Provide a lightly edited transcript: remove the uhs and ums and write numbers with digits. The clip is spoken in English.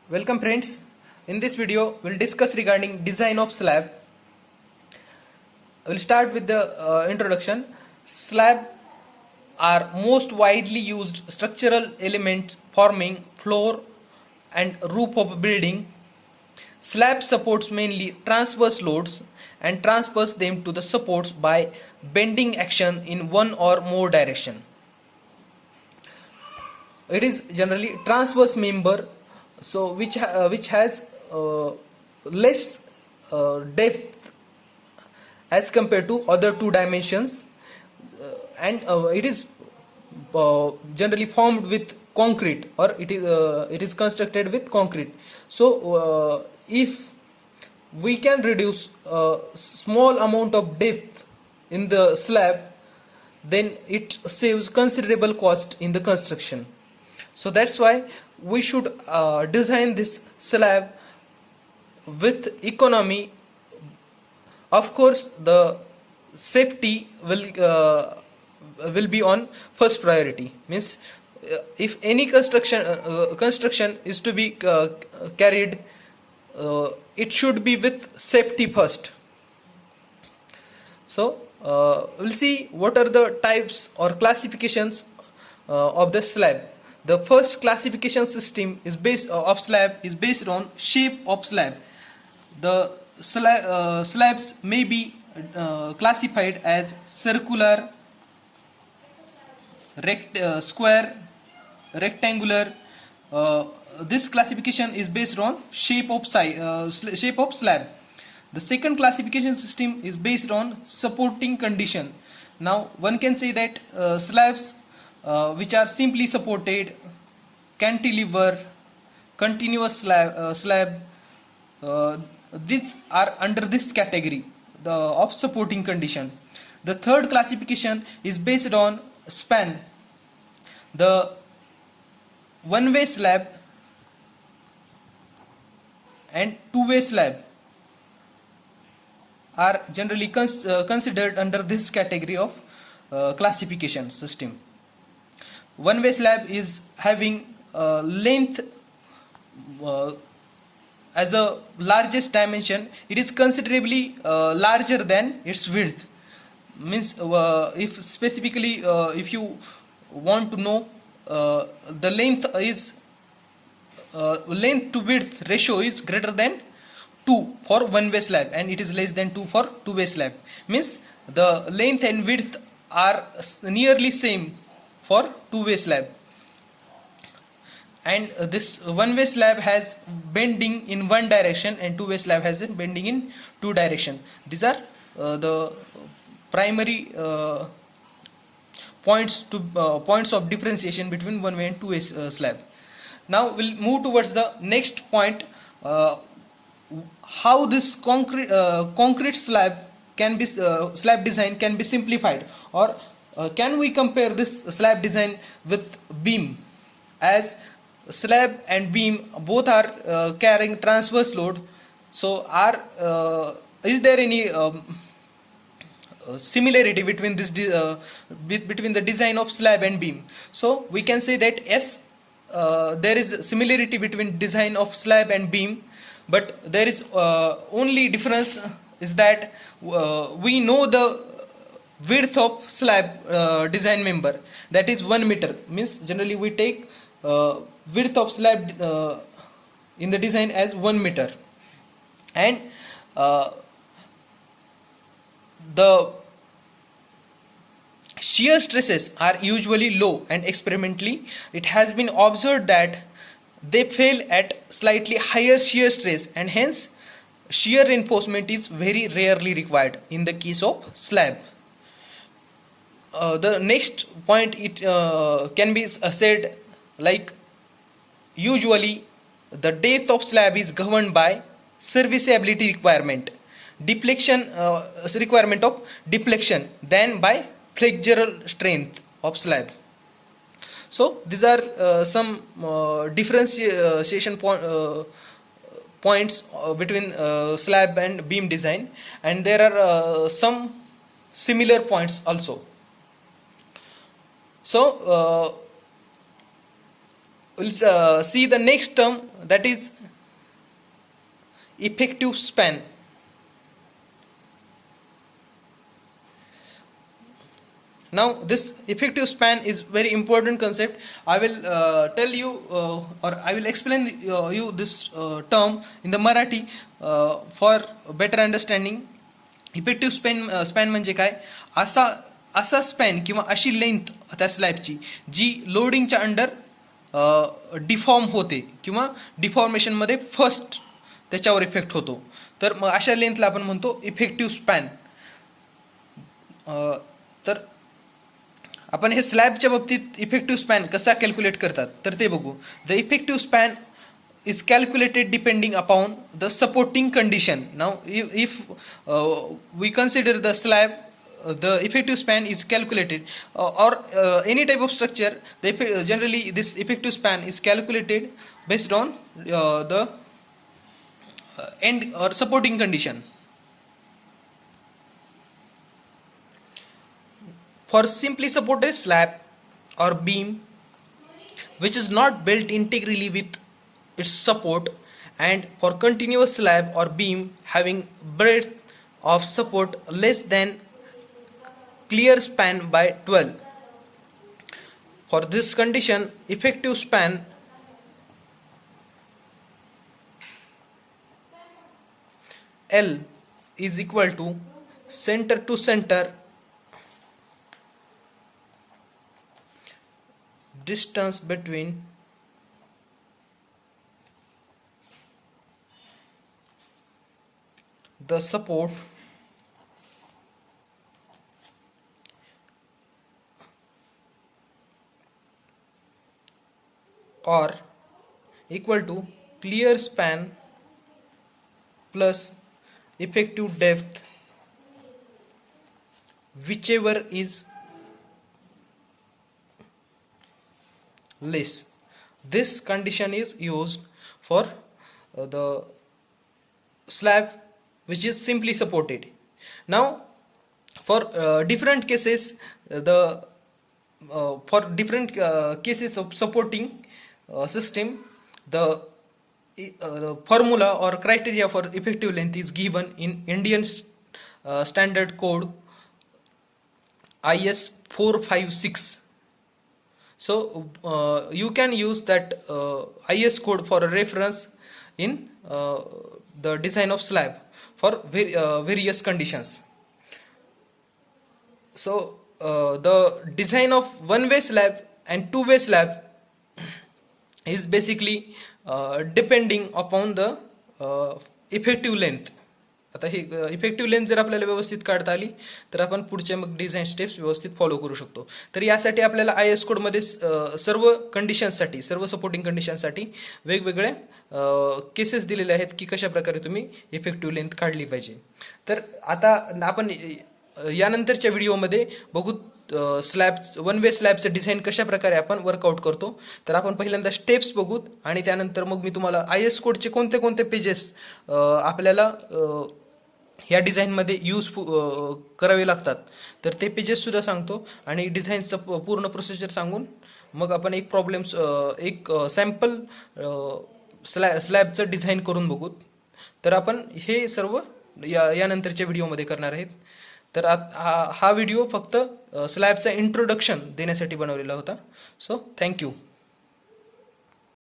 Welcome friends. In this video we'll discuss regarding design of slab. We'll start with the introduction. Slab are most widely used structural element forming floor and roof of a building. Slab supports mainly transverse loads and transfers them to the supports by bending action in one or more direction. It is generally transverse member, so which has less depth as compared to other two dimensions, and it is generally formed with concrete, or it is constructed with concrete. So if we can reduce a small amount of depth in the slab, then it saves considerable cost in the construction. So that's why we should design this slab with economy. Of course, the safety will be on first priority. Means if any construction is to be carried, it should be with safety first. So we'll see what are the types or classifications of the slab. The first classification system is based on shape of slab. The slabs may be classified as circular, square, rectangular. This classification is based on shape of slab. The second classification system is based on supporting condition. Now one can say that slabs which are simply supported, cantilever, continuous slab, these are under this category of supporting condition. The third classification is based on span. The one-way slab and two-way slab are generally considered under this category of classification system. One-way slab is having length as a largest dimension. It is considerably larger than its width. Means if specifically if you want to know, the length to width ratio is greater than 2 for one-way slab, and it is less than 2 for two-way slab. Means the length and width are nearly same for two-way slab, and this one-way slab has bending in one direction and two-way slab has a bending in two direction. These are the primary points of differentiation between one-way and two-way slab. Now we'll move towards the next point, how this concrete slab can be slab design can be simplified, or can we compare this slab design with beam, as slab and beam both are carrying transverse load. So is there any similarity between this between the design of slab and beam? So we can say that yes, there is similarity between design of slab and beam, but there is only difference is that we know the width of slab design member, that is 1 meter. Means generally we take width of slab in the design as 1 meter, and the shear stresses are usually low, and experimentally it has been observed that they fail at slightly higher shear stress, and hence shear reinforcement is very rarely required in the case of slab. The next point, it can be said like, usually the depth of slab is governed by serviceability requirement, requirement of deflection, than by flexural strength of slab. So these are some differentiation points between slab and beam design, and there are some similar points also. So we'll see the next term, that is effective span. Now this effective span is very important concept. I will tell you or I will explain you this term in the Marathi for better understanding. Effective span म्हणजे काय, असा span किंवा अशी length त्या स्लॅबची जी लोडिंगच्या under deform होते किंवा डिफॉर्मेशनमध्ये first त्याच्यावर effect होतो. तर मग अशा लेंथला आपण म्हणतो इफेक्टिव्ह स्पॅन. तर आपण हे स्लॅबच्या बाबतीत इफेक्टिव्ह स्पॅन कसा कॅल्क्युलेट करतात तर ते बघू. The effective span is calculated depending upon the supporting condition. Now if we consider the slab, the effective span is calculated or any type of structure, generally this effective span is calculated based on the end or supporting condition. For simply supported slab or beam which is not built integrally with its support, and for continuous slab or beam having breadth of support less than clear span by 12. For this condition, effective span L is equal to center to center distance between the support or equal to clear span plus effective depth, whichever is less. This condition is used for the slab which is simply supported. Now for different cases, for different cases of supporting system, the formula or criteria for effective length is given in Indian standard code IS 456. So you can use that IS code for a reference in the design of slab for various conditions. So the design of one-way slab and two-way slab is basically depending upon the effective length. आता ही effective length जर आपल्याला व्यवस्थित काढता आली तर आपण पुढचे मग design steps व्यवस्थित फॉलो करू शकतो. तर यासाठी आपल्याला IS कोड मध्ये सर्व कंडिशन्ससाठी, सर्व सपोर्टिंग कंडिशनसाठी वेगवेगळे केसेस दिलेले आहेत की कशा प्रकारे तुम्ही इफेक्टिव्ह लेंथ काढली पाहिजे. तर आता आपण यानंतरच्या व्हिडिओमध्ये बघू स्लॅब, वन वे स्लॅबचं डिझाईन कशा प्रकारे आपण वर्कआउट करतो. तर आपण पहिल्यांदा स्टेप्स बघूत आणि त्यानंतर मग मी तुम्हाला IS कोडचे कोणते कोणते पेजेस आपल्याला ह्या डिझाईनमध्ये यूज करावे लागतात तर ते पेजेस सुद्धा सांगतो आणि डिझाईनचं पूर्ण प्रोसिजर सांगून मग आपण एक एक सॅम्पल स्लॅबचं डिझाईन करून बघूत. तर आपण हे सर्व यानंतरच्या व्हिडिओमध्ये करणार आहेत. तर हा व्हिडिओ फक्त स्लॅबचा इंट्रोडक्शन देण्यासाठी बनवलेला होता. So thank you.